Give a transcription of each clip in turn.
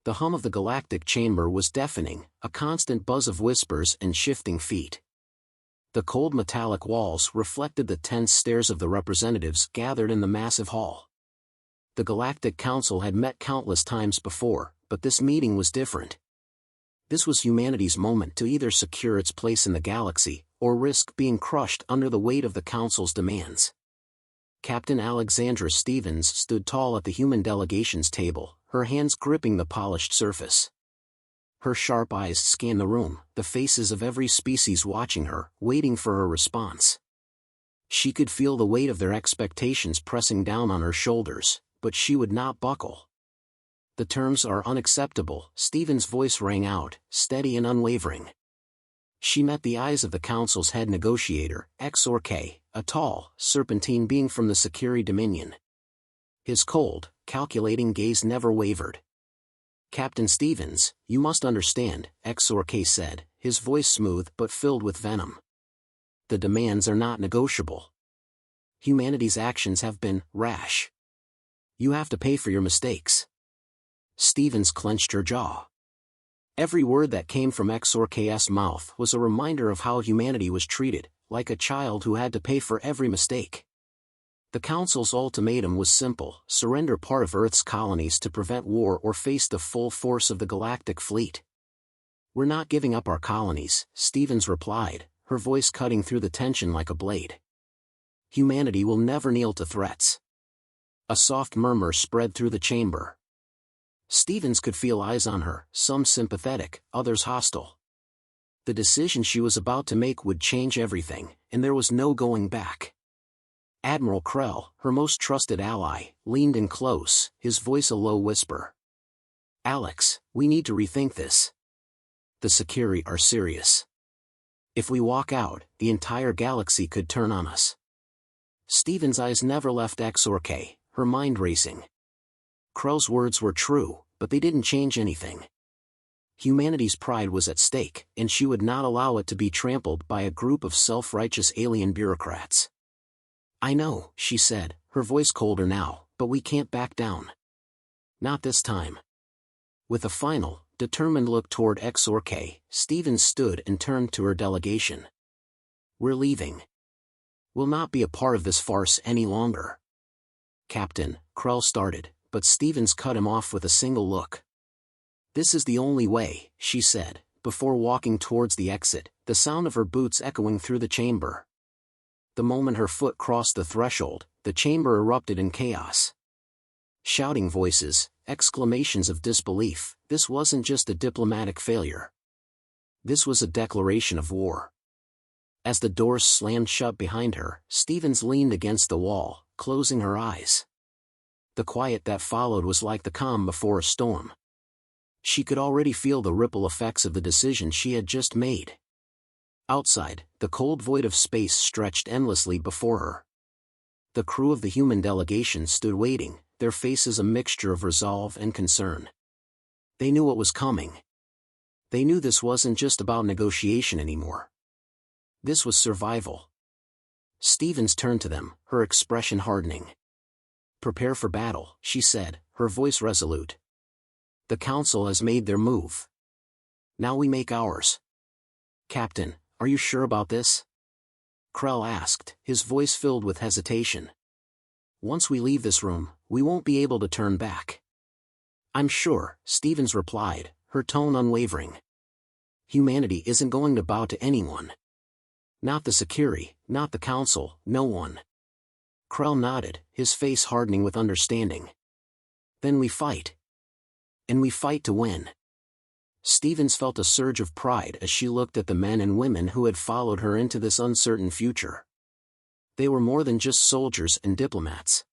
The hum of the galactic chamber was deafening, a constant buzz of whispers and shifting feet. The cold metallic walls reflected the tense stares of the representatives gathered in the massive hall. The Galactic Council had met countless times before, but this meeting was different. This was humanity's moment to either secure its place in the galaxy, or risk being crushed under the weight of the Council's demands. Captain Alexandra Stevens stood tall at the human delegation's table, her hands gripping the polished surface. Her sharp eyes scanned the room, the faces of every species watching her, waiting for her response. She could feel the weight of their expectations pressing down on her shoulders, but she would not buckle. "The terms are unacceptable," Stevens' voice rang out, steady and unwavering. She met the eyes of the Council's head negotiator, Xork, a tall, serpentine being from the Securi Dominion. His cold, calculating gaze never wavered. "Captain Stevens, you must understand," Xork said, his voice smooth but filled with venom. "The demands are not negotiable. Humanity's actions have been rash. You have to pay for your mistakes." Stevens clenched her jaw. Every word that came from Xork's mouth was a reminder of how humanity was treated, like a child who had to pay for every mistake. The Council's ultimatum was simple: surrender part of Earth's colonies to prevent war or face the full force of the Galactic Fleet. "We're not giving up our colonies," Stevens replied, her voice cutting through the tension like a blade. "Humanity will never kneel to threats." A soft murmur spread through the chamber. Stevens could feel eyes on her, some sympathetic, others hostile. The decision she was about to make would change everything, and there was no going back. Admiral Krell, her most trusted ally, leaned in close, his voice a low whisper. "Alex, we need to rethink this. The Securi are serious. If we walk out, the entire galaxy could turn on us." Stevens' eyes never left Xork, her mind racing. Krell's words were true, but they didn't change anything. Humanity's pride was at stake, and she would not allow it to be trampled by a group of self-righteous alien bureaucrats. "I know," she said, her voice colder now, "but we can't back down. Not this time." With a final, determined look toward Xork, Stevens stood and turned to her delegation. "We're leaving. We'll not be a part of this farce any longer." "Captain," Krell started, but Stevens cut him off with a single look. "This is the only way," she said, before walking towards the exit, the sound of her boots echoing through the chamber. The moment her foot crossed the threshold, the chamber erupted in chaos. Shouting voices, exclamations of disbelief. This wasn't just a diplomatic failure. This was a declaration of war. As the doors slammed shut behind her, Stevens leaned against the wall, closing her eyes. The quiet that followed was like the calm before a storm. She could already feel the ripple effects of the decision she had just made. Outside, the cold void of space stretched endlessly before her. The crew of the human delegation stood waiting, their faces a mixture of resolve and concern. They knew what was coming. They knew this wasn't just about negotiation anymore. This was survival. Stevens turned to them, her expression hardening. "Prepare for battle," she said, her voice resolute. "The Council has made their move. Now we make ours." "Captain, are you sure about this?" Krell asked, his voice filled with hesitation. "Once we leave this room, we won't be able to turn back." "I'm sure," Stevens replied, her tone unwavering. "Humanity isn't going to bow to anyone. Not the Securi, not the Council, no one." Krell nodded, his face hardening with understanding. "Then we fight. And we fight to win." Stevens felt a surge of pride as she looked at the men and women who had followed her into this uncertain future. They were more than just soldiers and diplomats.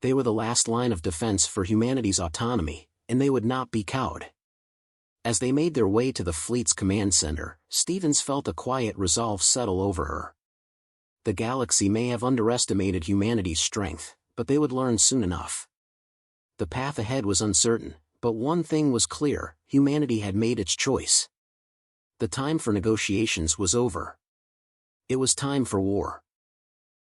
They were the last line of defense for humanity's autonomy, and they would not be cowed. As they made their way to the fleet's command center, Stevens felt a quiet resolve settle over her. The galaxy may have underestimated humanity's strength, but they would learn soon enough. The path ahead was uncertain, but one thing was clear: humanity had made its choice. The time for negotiations was over. It was time for war.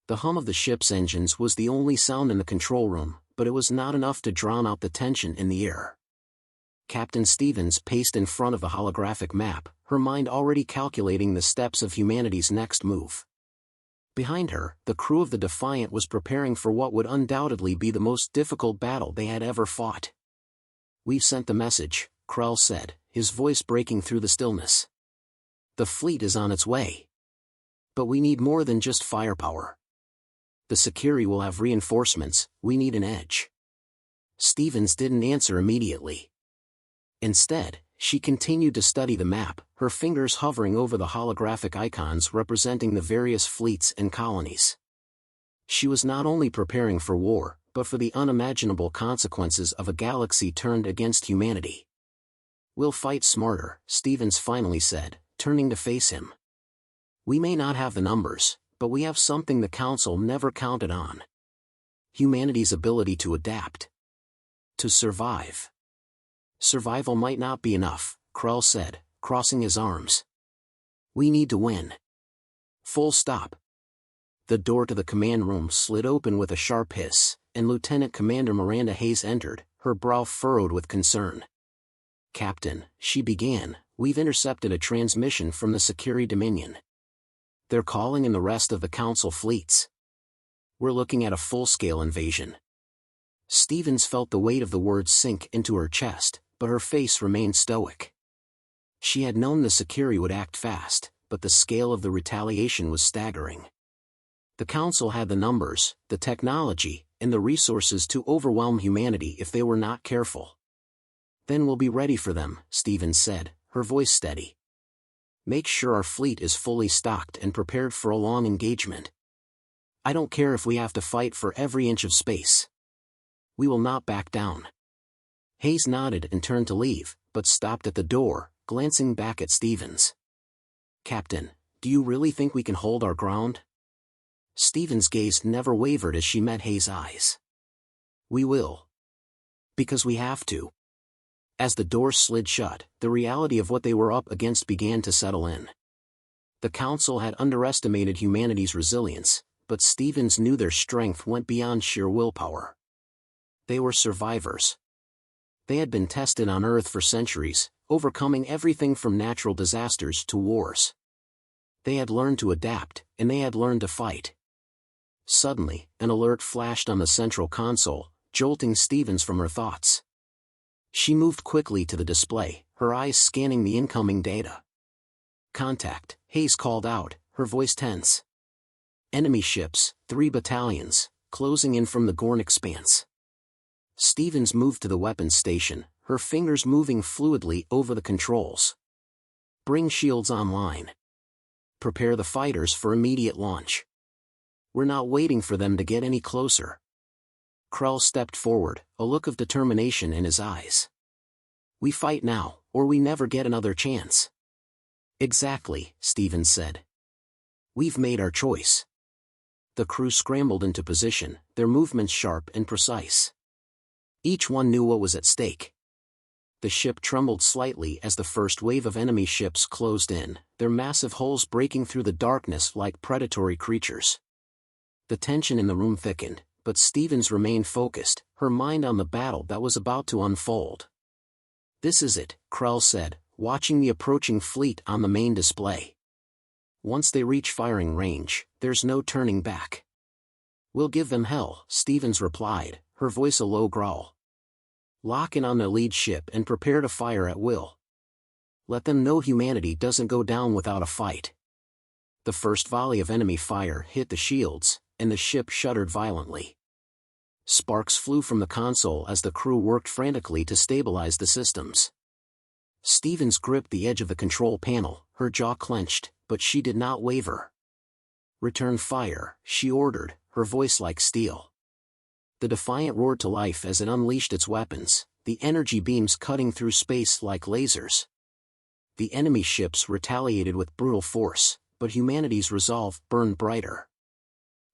The hum of the ship's engines was the only sound in the control room, but it was not enough to drown out the tension in the air. Captain Stevens paced in front of the holographic map, her mind already calculating the steps of humanity's next move. Behind her, the crew of the Defiant was preparing for what would undoubtedly be the most difficult battle they had ever fought. "We've sent the message," Krell said, his voice breaking through the stillness. "The fleet is on its way. But we need more than just firepower. The Security will have reinforcements, we need an edge." Stevens didn't answer immediately. Instead, she continued to study the map, her fingers hovering over the holographic icons representing the various fleets and colonies. She was not only preparing for war, but for the unimaginable consequences of a galaxy turned against humanity. "We'll fight smarter," Stevens finally said, turning to face him. "We may not have the numbers, but we have something the Council never counted on. Humanity's ability to adapt. To survive." "Survival might not be enough," Krell said, crossing his arms. "We need to win. Full stop." The door to the command room slid open with a sharp hiss, and Lieutenant Commander Miranda Hayes entered, her brow furrowed with concern. "Captain," she began, "we've intercepted a transmission from the Security Dominion. They're calling in the rest of the Council fleets. We're looking at a full-scale invasion." Stevens felt the weight of the words sink into her chest, but her face remained stoic. She had known the Security would act fast, but the scale of the retaliation was staggering. The Council had the numbers, the technology, and the resources to overwhelm humanity if they were not careful. "Then we'll be ready for them," Stevens said, her voice steady. "Make sure our fleet is fully stocked and prepared for a long engagement. I don't care if we have to fight for every inch of space. We will not back down." Hayes nodded and turned to leave, but stopped at the door, glancing back at Stevens. "Captain, do you really think we can hold our ground?" Stevens' gaze never wavered as she met Hayes' eyes. "We will. Because we have to." As the door slid shut, the reality of what they were up against began to settle in. The Council had underestimated humanity's resilience, but Stevens knew their strength went beyond sheer willpower. They were survivors. They had been tested on Earth for centuries, overcoming everything from natural disasters to wars. They had learned to adapt, and they had learned to fight. Suddenly, an alert flashed on the central console, jolting Stevens from her thoughts. She moved quickly to the display, her eyes scanning the incoming data. "Contact," Hayes called out, her voice tense. "Enemy ships, 3 battalions, closing in from the Gorn expanse." Stevens moved to the weapons station, her fingers moving fluidly over the controls. "Bring shields online. Prepare the fighters for immediate launch. We're not waiting for them to get any closer." Krell stepped forward, a look of determination in his eyes. "We fight now, or we never get another chance." "Exactly," Stevens said. "We've made our choice." The crew scrambled into position, their movements sharp and precise. Each one knew what was at stake. The ship trembled slightly as the first wave of enemy ships closed in, their massive hulls breaking through the darkness like predatory creatures. The tension in the room thickened, but Stevens remained focused, her mind on the battle that was about to unfold. "This is it," Krell said, watching the approaching fleet on the main display. "Once they reach firing range, there's no turning back." "We'll give them hell," Stevens replied, her voice a low growl. "Lock in on the lead ship and prepare to fire at will. Let them know humanity doesn't go down without a fight." The first volley of enemy fire hit the shields, and the ship shuddered violently. Sparks flew from the console as the crew worked frantically to stabilize the systems. Stevens gripped the edge of the control panel, her jaw clenched, but she did not waver. "Return fire," she ordered, her voice like steel. The Defiant roared to life as it unleashed its weapons, the energy beams cutting through space like lasers. The enemy ships retaliated with brutal force, but humanity's resolve burned brighter.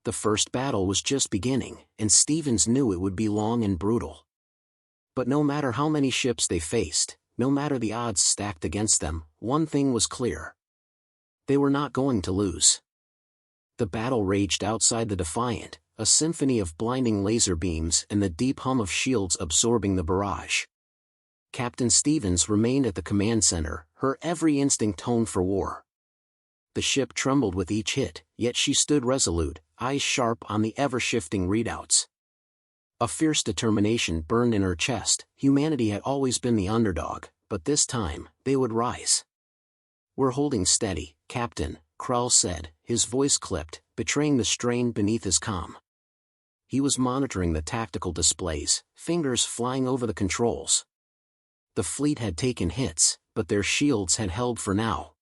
The first battle was just beginning, and Stevens knew it would be long and brutal. But no matter how many ships they faced, no matter the odds stacked against them, one thing was clear. They were not going to lose. The battle raged outside the Defiant, a symphony of blinding laser beams and the deep hum of shields absorbing the barrage. Captain Stevens remained at the command center, her every instinct honed for war. The ship trembled with each hit, yet she stood resolute, eyes sharp on the ever-shifting readouts. A fierce determination burned in her chest. Humanity had always been the underdog, but this time, they would rise. "We're holding steady, Captain," Krell said, his voice clipped, betraying the strain beneath his calm. He was monitoring the tactical displays, fingers flying over the controls. The fleet had taken hits, but their shields had held for now.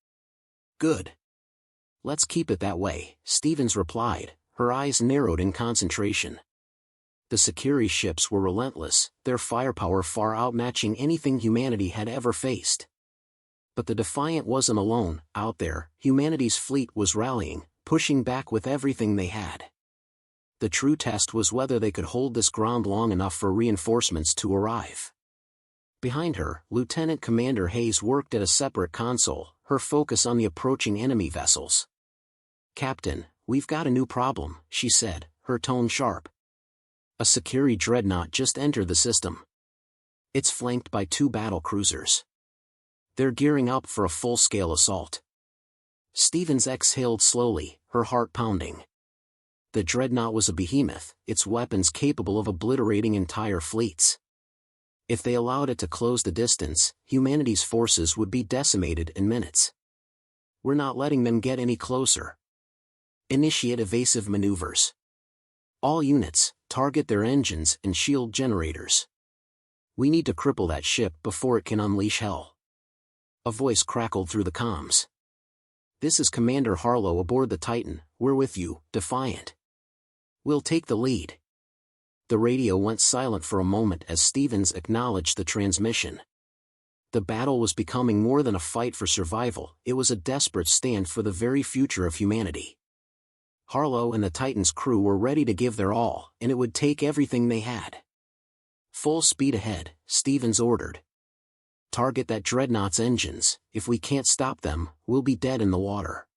"Good. Let's keep it that way," Stevens replied, her eyes narrowed in concentration. The security ships were relentless, their firepower far outmatching anything humanity had ever faced. But the Defiant wasn't alone. Out there, humanity's fleet was rallying, pushing back with everything they had. The true test was whether they could hold this ground long enough for reinforcements to arrive. Behind her, Lieutenant Commander Hayes worked at a separate console, her focus on the approaching enemy vessels. "Captain, we've got a new problem," she said, her tone sharp. "A security dreadnought just entered the system. It's flanked by 2 battle cruisers. They're gearing up for a full-scale assault." Stevens exhaled slowly, her heart pounding. The dreadnought was a behemoth, its weapons capable of obliterating entire fleets. If they allowed it to close the distance, humanity's forces would be decimated in minutes. "We're not letting them get any closer. Initiate evasive maneuvers. All units, target their engines and shield generators. We need to cripple that ship before it can unleash hell." A voice crackled through the comms. "This is Commander Harlow aboard the Titan. We're with you, Defiant. We'll take the lead." The radio went silent for a moment as Stevens acknowledged the transmission. The battle was becoming more than a fight for survival, it was a desperate stand for the very future of humanity. Harlow and the Titan's crew were ready to give their all, and it would take everything they had. "Full speed ahead," Stevens ordered. "Target that dreadnought's engines. If we can't stop them, we'll be dead in the water."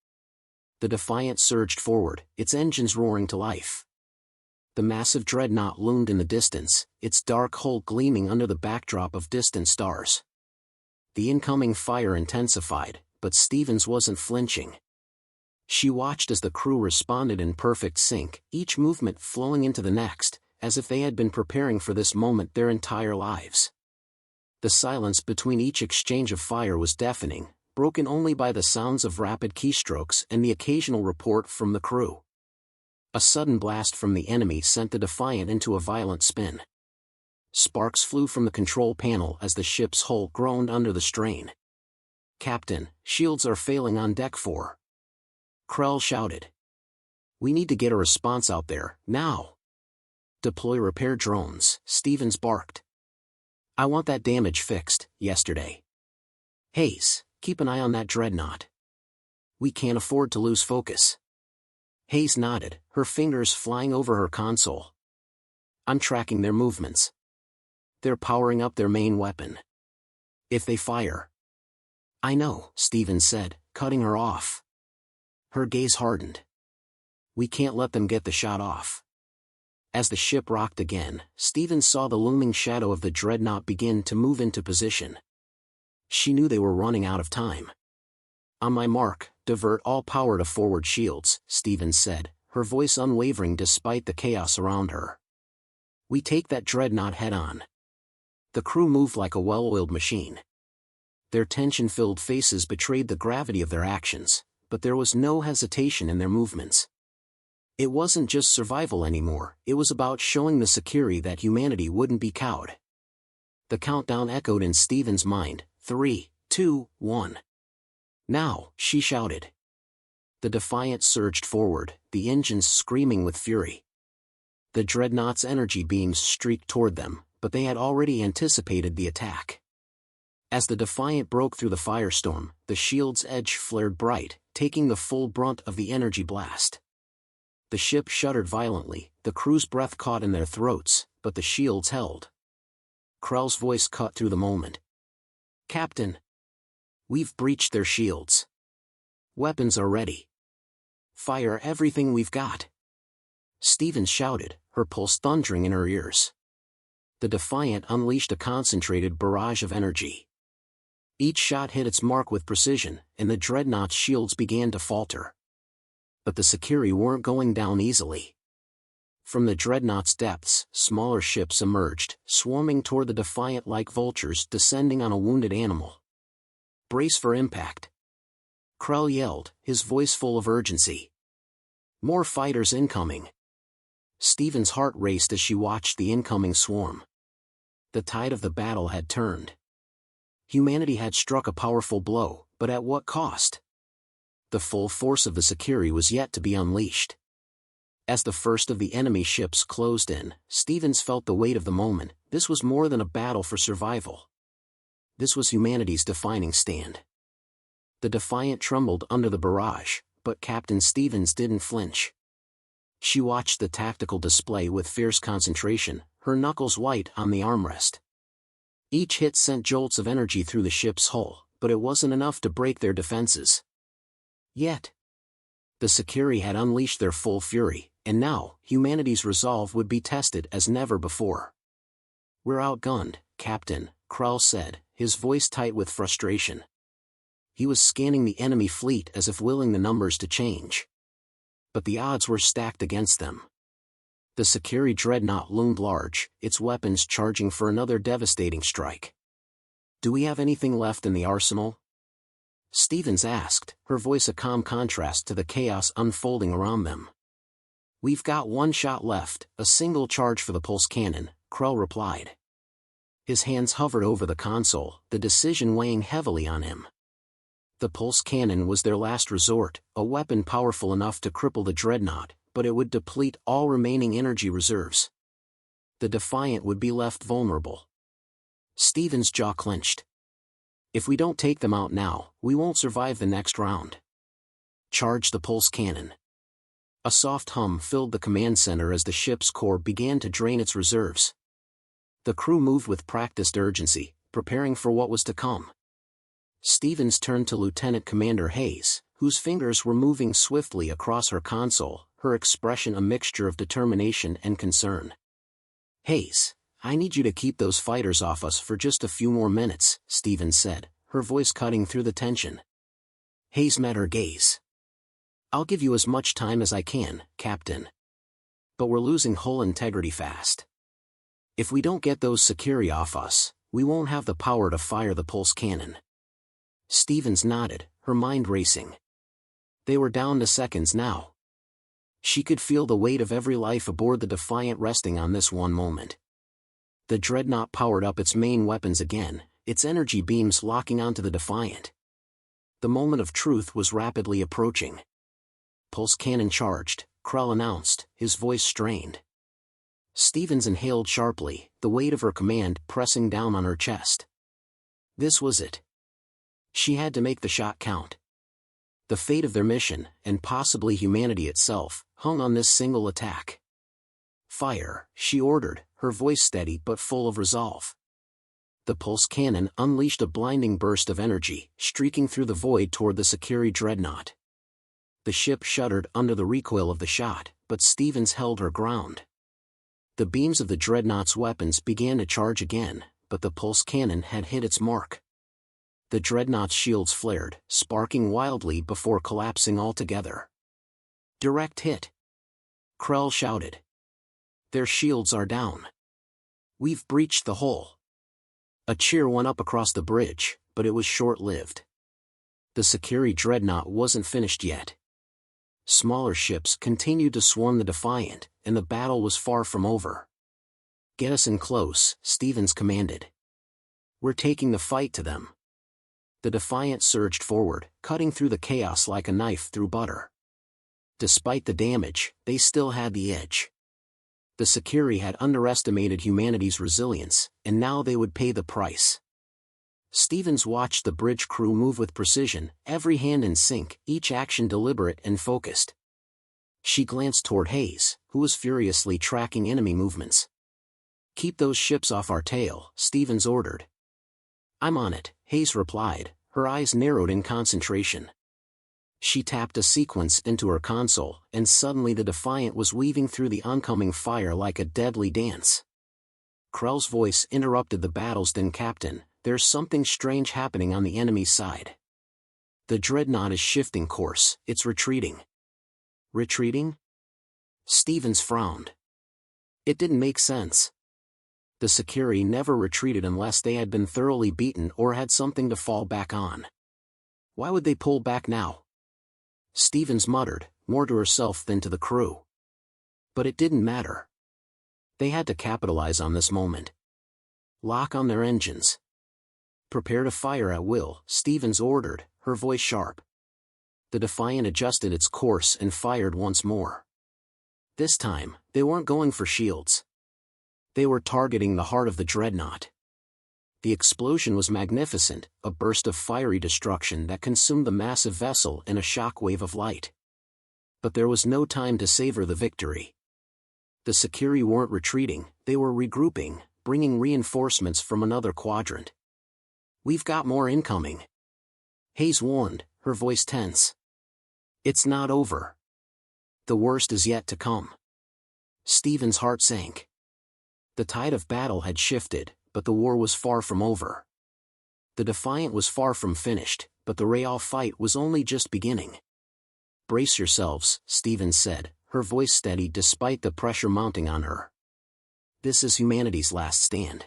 The Defiant surged forward, its engines roaring to life. The massive dreadnought loomed in the distance, its dark hull gleaming under the backdrop of distant stars. The incoming fire intensified, but Stevens wasn't flinching. She watched as the crew responded in perfect sync, each movement flowing into the next, as if they had been preparing for this moment their entire lives. The silence between each exchange of fire was deafening, broken only by the sounds of rapid keystrokes and the occasional report from the crew. A sudden blast from the enemy sent the Defiant into a violent spin. Sparks flew from the control panel as the ship's hull groaned under the strain. "Captain, shields are failing on deck 4. Krell shouted. "We need to get a response out there, now." "Deploy repair drones," Stevens barked. "I want that damage fixed, yesterday." "Hayes, keep an eye on that dreadnought. We can't afford to lose focus." Hayes nodded, her fingers flying over her console. "I'm tracking their movements. They're powering up their main weapon. If they fire—" "I know," Stevens said, cutting her off. Her gaze hardened. "We can't let them get the shot off." As the ship rocked again, Stevens saw the looming shadow of the dreadnought begin to move into position. She knew they were running out of time. "On my mark, divert all power to forward shields," Stevens said, her voice unwavering despite the chaos around her. "We take that dreadnought head-on." The crew moved like a well-oiled machine. Their tension-filled faces betrayed the gravity of their actions, but there was no hesitation in their movements. It wasn't just survival anymore, it was about showing the security that humanity wouldn't be cowed. The countdown echoed in Stevens' mind, 3, 2, 1. "Now," she shouted. The Defiant surged forward, the engines screaming with fury. The dreadnought's energy beams streaked toward them, but they had already anticipated the attack. As the Defiant broke through the firestorm, the shield's edge flared bright, taking the full brunt of the energy blast. The ship shuddered violently, the crew's breath caught in their throats, but the shields held. Krell's voice cut through the moment. "Captain, we've breached their shields. Weapons are ready. Fire everything we've got." Stevens shouted, her pulse thundering in her ears. The Defiant unleashed a concentrated barrage of energy. Each shot hit its mark with precision, and the dreadnought's shields began to falter. But the Sakiri weren't going down easily. From the dreadnought's depths, smaller ships emerged, swarming toward the Defiant like vultures descending on a wounded animal. "Brace for impact!" Krell yelled, his voice full of urgency. "More fighters incoming!" Steven's heart raced as she watched the incoming swarm. The tide of the battle had turned. Humanity had struck a powerful blow, but at what cost? The full force of the Sakiri was yet to be unleashed. As the first of the enemy ships closed in, Stevens felt the weight of the moment. This was more than a battle for survival. This was humanity's defining stand. The Defiant trembled under the barrage, but Captain Stevens didn't flinch. She watched the tactical display with fierce concentration, her knuckles white on the armrest. Each hit sent jolts of energy through the ship's hull, but it wasn't enough to break their defenses. Yet, the Sakiri had unleashed their full fury, and now, humanity's resolve would be tested as never before. "We're outgunned, Captain," Krell said, his voice tight with frustration. He was scanning the enemy fleet as if willing the numbers to change. But the odds were stacked against them. The Sakiri dreadnought loomed large, its weapons charging for another devastating strike. "Do we have anything left in the arsenal?" Stevens asked, her voice a calm contrast to the chaos unfolding around them. "We've got one shot left, a single charge for the pulse cannon," Krell replied. His hands hovered over the console, the decision weighing heavily on him. The pulse cannon was their last resort, a weapon powerful enough to cripple the dreadnought, but it would deplete all remaining energy reserves. The Defiant would be left vulnerable. Stevens' jaw clenched. "If we don't take them out now, we won't survive the next round." "Charge the pulse cannon." A soft hum filled the command center as the ship's core began to drain its reserves. The crew moved with practiced urgency, preparing for what was to come. Stevens turned to Lieutenant Commander Hayes, whose fingers were moving swiftly across her console, her expression a mixture of determination and concern. "Hayes, I need you to keep those fighters off us for just a few more minutes," Stevens said, her voice cutting through the tension. Hayes met her gaze. "I'll give you as much time as I can, Captain. But we're losing hull integrity fast. If we don't get those Sakiri off us, we won't have the power to fire the pulse cannon." Stevens nodded, her mind racing. They were down to seconds now. She could feel the weight of every life aboard the Defiant resting on this one moment. The dreadnought powered up its main weapons again, its energy beams locking onto the Defiant. The moment of truth was rapidly approaching. "Pulse cannon charged," Krell announced, his voice strained. Stevens inhaled sharply, the weight of her command pressing down on her chest. This was it. She had to make the shot count. The fate of their mission, and possibly humanity itself, hung on this single attack. "Fire," she ordered, her voice steady but full of resolve. The pulse cannon unleashed a blinding burst of energy, streaking through the void toward the Sakiri dreadnought. The ship shuddered under the recoil of the shot, but Stevens held her ground. The beams of the dreadnought's weapons began to charge again, but the pulse cannon had hit its mark. The dreadnought's shields flared, sparking wildly before collapsing altogether. "Direct hit!" Krell shouted. "Their shields are down. We've breached the hull." A cheer went up across the bridge, but it was short-lived. The Sakiri dreadnought wasn't finished yet. Smaller ships continued to swarm the Defiant, and the battle was far from over. "Get us in close," Stevens commanded. "We're taking the fight to them." The Defiant surged forward, cutting through the chaos like a knife through butter. Despite the damage, they still had the edge. The Sakiri had underestimated humanity's resilience, and now they would pay the price. Stevens watched the bridge crew move with precision, every hand in sync, each action deliberate and focused. She glanced toward Hayes, who was furiously tracking enemy movements. "Keep those ships off our tail," Stevens ordered. "I'm on it," Hayes replied, her eyes narrowed in concentration. She tapped a sequence into her console, and suddenly the Defiant was weaving through the oncoming fire like a deadly dance. Krell's voice interrupted the battle's din. Captain, there's something strange happening on the enemy's side. The dreadnought is shifting course, it's retreating. Retreating? Stevens frowned. It didn't make sense. The Sakiri never retreated unless they had been thoroughly beaten or had something to fall back on. Why would they pull back now? Stevens muttered, more to herself than to the crew. But it didn't matter. They had to capitalize on this moment. Lock on their engines. Prepare to fire at will, Stevens ordered, her voice sharp. The Defiant adjusted its course and fired once more. This time, they weren't going for shields. They were targeting the heart of the dreadnought. The explosion was magnificent, a burst of fiery destruction that consumed the massive vessel in a shockwave of light. But there was no time to savor the victory. The Sakiri weren't retreating, they were regrouping, bringing reinforcements from another quadrant. We've got more incoming. Hayes warned, her voice tense. It's not over. The worst is yet to come. Stevens' heart sank. The tide of battle had shifted, but the war was far from over. The Defiant was far from finished, but the Real fight was only just beginning. Brace yourselves, Stevens said, her voice steady despite the pressure mounting on her. This is humanity's last stand.